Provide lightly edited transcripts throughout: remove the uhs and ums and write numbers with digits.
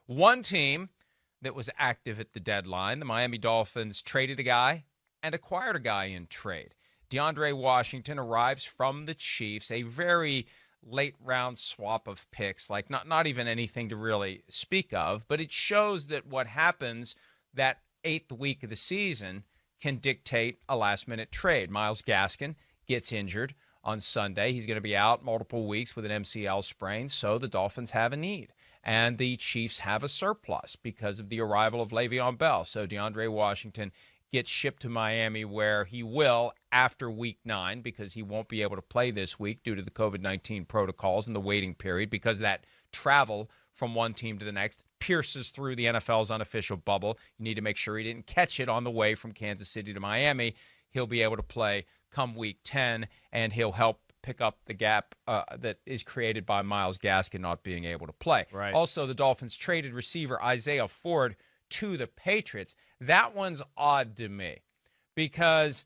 One team that was active at the deadline, the Miami Dolphins, traded a guy and acquired a guy in trade. DeAndre Washington arrives from the Chiefs, a very late-round swap of picks, like not even anything to really speak of, but it shows that what happens that 8th week of the season can dictate a last-minute trade. Myles Gaskin gets injured on Sunday. He's going to be out multiple weeks with an MCL sprain, so the Dolphins have a need. And the Chiefs have a surplus because of the arrival of Le'Veon Bell. So DeAndre Washington gets shipped to Miami, where he will after Week 9, because he won't be able to play this week due to the COVID-19 protocols and the waiting period, because that travel from one team to the next pierces through the NFL's unofficial bubble. You need to make sure he didn't catch it on the way from Kansas City to Miami. He'll be able to play come Week 10, and he'll help pick up the gap that is created by Myles Gaskin not being able to play. Right. Also, the Dolphins traded receiver Isaiah Ford to the Patriots. That one's odd to me because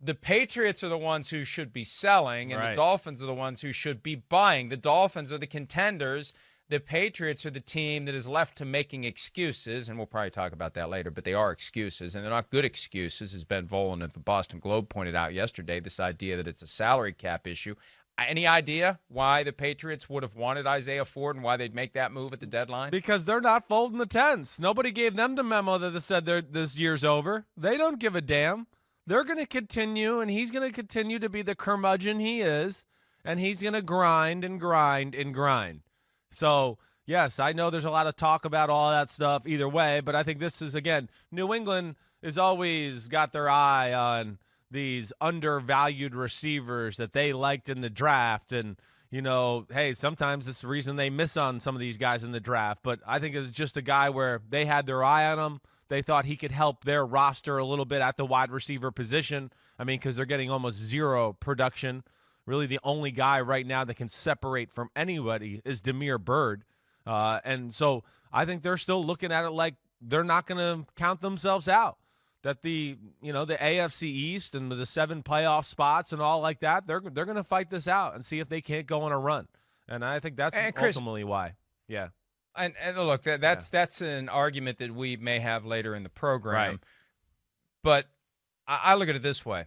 the Patriots are the ones who should be selling, and Right. the Dolphins are the ones who should be buying. The Dolphins are the contenders. The Patriots are the team that is left to making excuses, and we'll probably talk about that later, but they are excuses, and they're not good excuses, as Ben Volen of the Boston Globe pointed out yesterday, this idea that it's a salary cap issue. Any idea why the Patriots would have wanted Isaiah Ford and why they'd make that move at the deadline? Because they're not folding the tents. Nobody gave them the memo that said this year's over. They don't give a damn. They're going to continue, and he's going to continue to be the curmudgeon he is, and he's going to grind and grind and grind. So, yes, I know there's a lot of talk about all that stuff either way, but I think this is, again, New England has always got their eye on these undervalued receivers that they liked in the draft. And, you know, hey, sometimes it's the reason they miss on some of these guys in the draft. But I think it's just a guy where they had their eye on him. They thought he could help their roster a little bit at the wide receiver position. I mean, because they're getting almost zero production. Really, the only guy right now that can separate from anybody is Damiere Byrd. And so I think they're still looking at it like they're not going to count themselves out. That the AFC East and the 7 playoff spots and all like that, they're going to fight this out and see if they can't go on a run. And I think that's ultimately why. Yeah. And look, that's an argument that we may have later in the program. Right. But I look at it this way.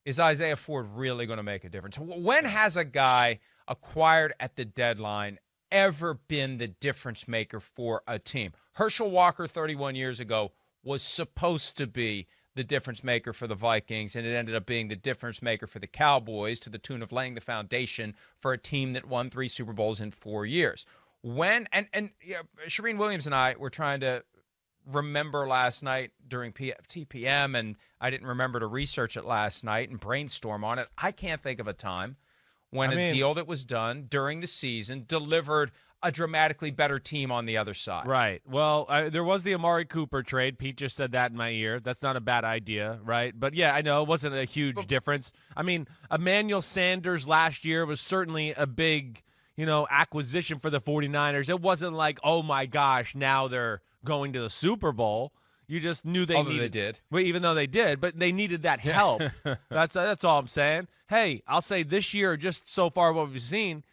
Is Isaiah Ford really going to make a difference? When has a guy acquired at the deadline ever been the difference maker for a team? Herschel Walker 31 years ago was supposed to be the difference maker for the Vikings, and it ended up being the difference maker for the Cowboys to the tune of laying the foundation for a team that won 3 Super Bowls in 4 years. Shereen Williams and I were trying to remember last night during TPM, and I didn't remember to research it last night and brainstorm on it. I can't think of a time when a deal that was done during the season delivered a dramatically better team on the other side. Right. Well, there was the Amari Cooper trade. Pete just said that in my ear. That's not a bad idea, right? But, yeah, I know it wasn't a huge difference. I mean, Emmanuel Sanders last year was certainly a big, acquisition for the 49ers. It wasn't like, oh, my gosh, now they're going to the Super Bowl. You just knew they did. Well, even though they did, but they needed that help. That's all I'm saying. Hey, I'll say this year, just so far what we've seen,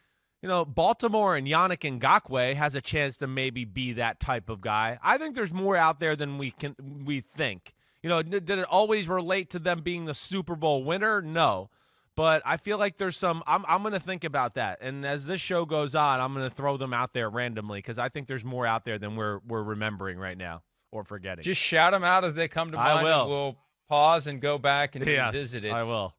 Baltimore and Yannick Ngakoue has a chance to maybe be that type of guy. I think there's more out there than we think. Did it always relate to them being the Super Bowl winner? No. But I feel like there's some I'm going to think about that. And as this show goes on, I'm going to throw them out there randomly because I think there's more out there than we're remembering right now or forgetting. Just shout them out as they come to mind. I will. And we'll pause and go back and revisit it. I will.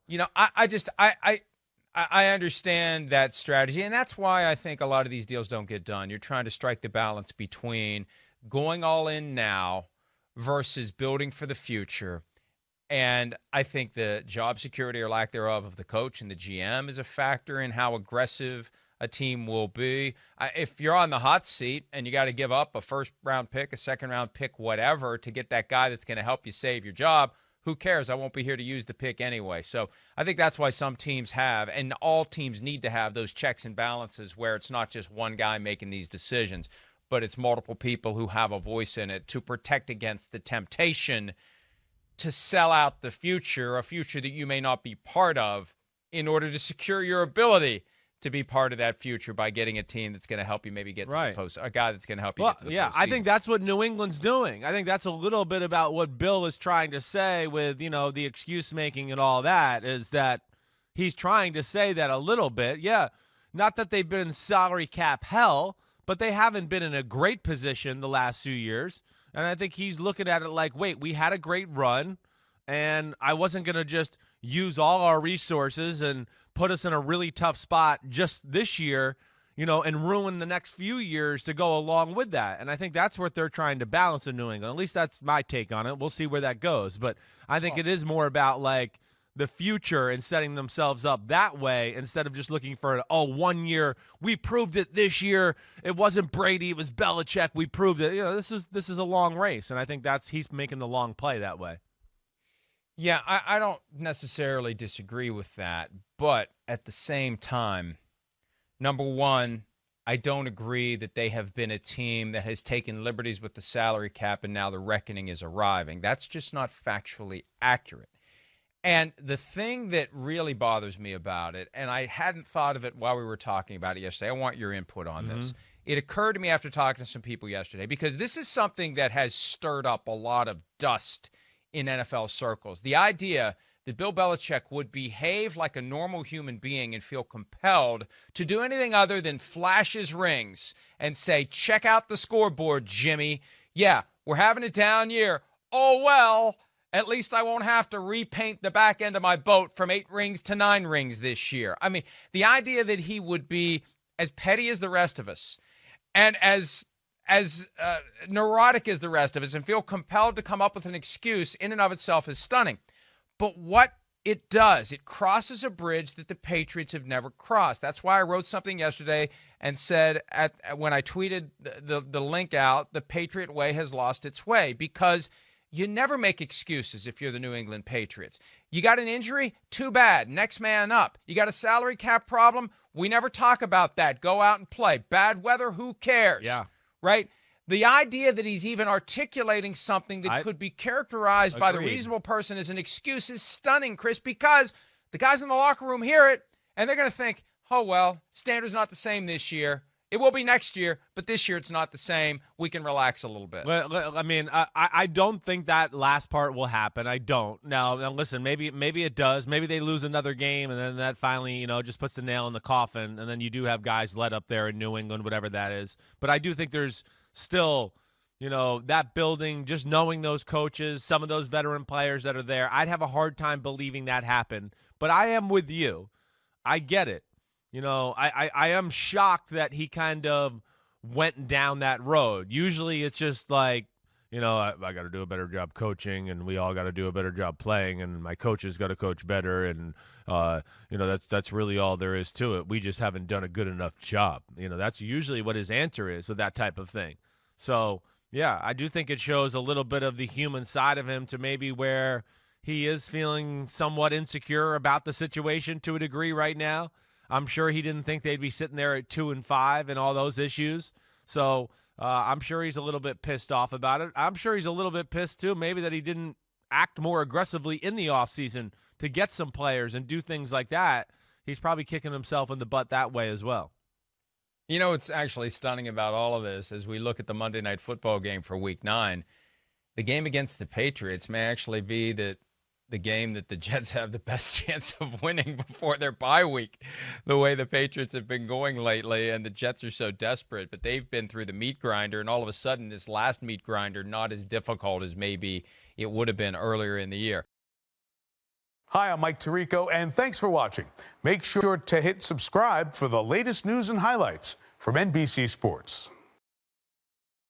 I understand that strategy, and that's why I think a lot of these deals don't get done. You're trying to strike the balance between going all in now versus building for the future. And I think the job security or lack thereof of the coach and the GM is a factor in how aggressive a team will be. If you're on the hot seat and you got to give up a first-round pick, a second-round pick, whatever, to get that guy that's going to help you save your job, who cares? I won't be here to use the pick anyway. So I think that's why some teams have, and all teams need to have, those checks and balances where it's not just one guy making these decisions, but it's multiple people who have a voice in it to protect against the temptation to sell out the future, a future that you may not be part of, in order to secure your ability to be part of that future by getting a team that's going to help you maybe get to the post, a guy that's going to help you get to the postseason. I think that's what New England's doing. I think that's a little bit about what Bill is trying to say with, the excuse making and all that, is that he's trying to say that a little bit. Yeah, not that they've been in salary cap hell, but they haven't been in a great position the last few years. And I think he's looking at it like, wait, we had a great run, and I wasn't going to just use all our resources and put us in a really tough spot just this year, and ruin the next few years to go along with that. And I think that's what they're trying to balance in New England. At least that's my take on it. We'll see where that goes. But I think it is more about like the future and setting themselves up that way instead of just looking for, 1 year. We proved it this year. It wasn't Brady. It was Belichick. We proved it. This is a long race. And I think he's making the long play that way. Yeah, I don't necessarily disagree with that. But at the same time, number one, I don't agree that they have been a team that has taken liberties with the salary cap and now the reckoning is arriving. That's just not factually accurate. And the thing that really bothers me about it, and I hadn't thought of it while we were talking about it yesterday, I want your input on this. It occurred to me after talking to some people yesterday, because this is something that has stirred up a lot of dust in NFL circles. The idea that Bill Belichick would behave like a normal human being and feel compelled to do anything other than flash his rings and say, check out the scoreboard, Jimmy. Yeah, we're having a down year. Oh, well, at least I won't have to repaint the back end of my boat from 8 rings to 9 rings this year. I mean, the idea that he would be as petty as the rest of us and as neurotic as the rest of us and feel compelled to come up with an excuse in and of itself is stunning. But what it does, it crosses a bridge that the Patriots have never crossed. That's why I wrote something yesterday and said when I tweeted the link out, the Patriot way has lost its way, because you never make excuses if you're the New England Patriots. You got an injury? Too bad. Next man up. You got a salary cap problem? We never talk about that. Go out and play. Bad weather? Who cares? Yeah. Right? The idea that he's even articulating something that could be characterized by the reasonable person as an excuse is stunning, Chris, because the guys in the locker room hear it, and they're going to think, oh, well, standard's not the same this year. It will be next year, but this year it's not the same. We can relax a little bit. Well, I mean, I don't think that last part will happen. I don't. Now listen, maybe it does. Maybe they lose another game, and then that finally, just puts the nail in the coffin, and then you do have guys let up there in New England, whatever that is. But I do think there's still, that building, just knowing those coaches, some of those veteran players that are there, I'd have a hard time believing that happened. But I am with you. I get it. I am shocked that he kind of went down that road. Usually it's just like, I got to do a better job coaching, and we all got to do a better job playing, and my coaches got to coach better, and that's really all there is to it. We just haven't done a good enough job. That's usually what his answer is with that type of thing. So, yeah, I do think it shows a little bit of the human side of him to maybe where he is feeling somewhat insecure about the situation to a degree right now. I'm sure he didn't think they'd be sitting there at 2-5 and all those issues. So I'm sure he's a little bit pissed off about it. I'm sure he's a little bit pissed, too, maybe that he didn't act more aggressively in the offseason to get some players and do things like that. He's probably kicking himself in the butt that way as well. What's actually stunning about all of this as we look at the Monday Night Football game for Week 9, the game against the Patriots may actually be the game that the Jets have the best chance of winning before their bye week, the way the Patriots have been going lately, and the Jets are so desperate. But they've been through the meat grinder, and all of a sudden this last meat grinder not as difficult as maybe it would have been earlier in the year. Hi, I'm Mike Tirico, and thanks for watching. Make sure to hit subscribe for the latest news and highlights from NBC Sports.